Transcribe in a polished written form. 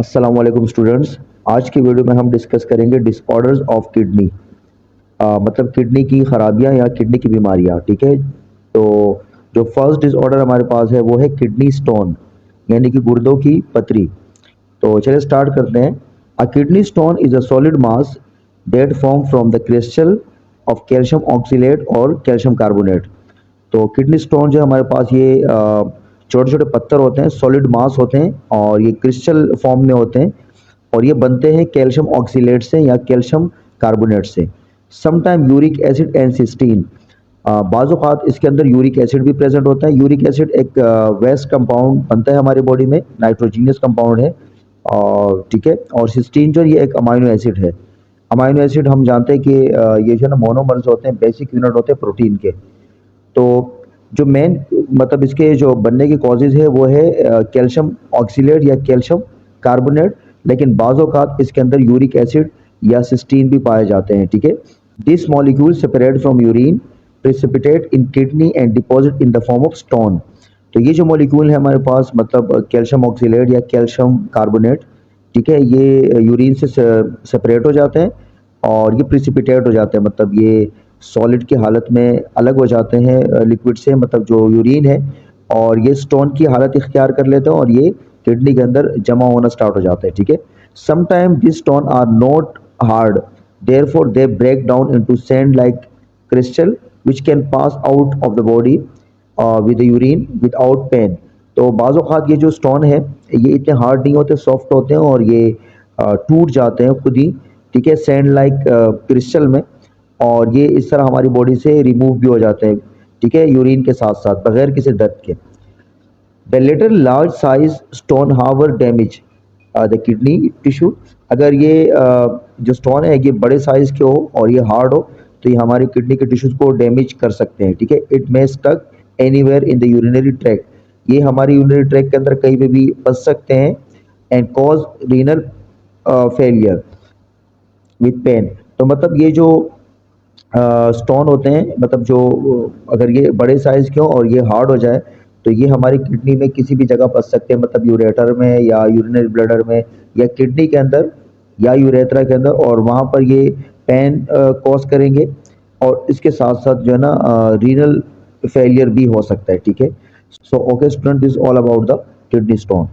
अस्सलाम वालेकुम स्टूडेंट्स। आज की वीडियो में हम डिस्कस करेंगे डिसऑर्डर्स ऑफ किडनी, मतलब किडनी की खराबियां या किडनी की बीमारियां। ठीक है, तो जो फर्स्ट डिसऑर्डर हमारे पास है वो है किडनी स्टोन, यानी कि गुर्दों की पथरी। तो चलिए स्टार्ट करते हैं। A kidney stone is a solid mass that form from the crystal of calcium oxalate और कैल्शियम कार्बोनेट। तो किडनी स्टोन जो हमारे पास ये छोटे छोटे पत्थर होते हैं, सॉलिड मास होते हैं और ये क्रिस्टल फॉर्म में होते हैं और ये बनते हैं कैल्शियम ऑक्सीलेट से या कैल्शियम कार्बोनेट से। Sometime uric acid and cystine, बाज़ इसके अंदर यूरिक एसिड भी प्रेजेंट होता है। यूरिक एसिड एक वेस्ट कंपाउंड बनता है हमारी बॉडी में, नाइट्रोजीनियस कंपाउंड है। और ठीक है, और सिस्टीन जो ये एक अमाइनो एसिड है। अमाइनो एसिड हम जानते हैं कि ये जो है ना मोनोमर्स होते हैं, बेसिक यूनिट होते हैं प्रोटीन के। तो जो मेन मतलब इसके जो बनने की कॉजेज है वो है कैल्शियम ऑक्सीलेट या कैल्शियम कार्बोनेट, लेकिन बाज़ औक़ात इसके अंदर यूरिक एसिड या सिस्टीन भी पाए जाते हैं। ठीक है, this molecule separate from urine precipitate in kidney and deposit in the form of stone. तो ये जो मॉलिक्यूल है हमारे पास, मतलब कैल्शियम ऑक्सीलेट या कैल्शियम कार्बोनेट, ठीक है, ये यूरिन से सेपरेट हो जाते हैं और ये प्रिसिपिटेट हो जाते हैं, मतलब ये सॉलिड की हालत में अलग हो जाते हैं लिक्विड से, मतलब जो यूरिन है, और ये स्टोन की हालत इख्तियार कर लेते हैं और ये किडनी के अंदर जमा होना स्टार्ट हो जाते हैं। ठीक है, sometime this stone are not hard, therefore they break down into sand like crystal which can pass out of the body with urine without pain. तो बाज़ औक़ात ये जो स्टोन है ये इतने हार्ड नहीं होते, सॉफ्ट होते हैं और ये टूट जाते हैं खुद ही। ठीक है, सैंड लाइक क्रिस्टल में, और ये इस तरह हमारी बॉडी से रिमूव भी हो जाते हैं। ठीक है, यूरिन के साथ साथ बगैर किसी दर्द के। The latter large size stone however damage the kidney tissue. अगर ये जो स्टोन है ये बड़े साइज के हो और ये हार्ड हो तो ये हमारी किडनी के टिश्यूज को डैमेज कर सकते हैं। ठीक है, it may stuck anywhere in the urinary tract, ये हमारी यूरिनरी ट्रैक के अंदर कहीं पे भी फंस सकते हैं। And cause renal failure with pain. तो मतलब ये जो स्टोन होते हैं, मतलब जो अगर ये बड़े साइज़ के हो और ये हार्ड हो जाए तो ये हमारी किडनी में किसी भी जगह फंस सकते हैं, मतलब यूरेटर में या यूरिनरी ब्लैडर में या किडनी के अंदर या यूरेथ्रा के अंदर, और वहाँ पर ये पेन कॉज करेंगे और इसके साथ साथ जो है ना रीनल फेलियर भी हो सकता है। ठीक है, so okay student, this all about the kidney stone.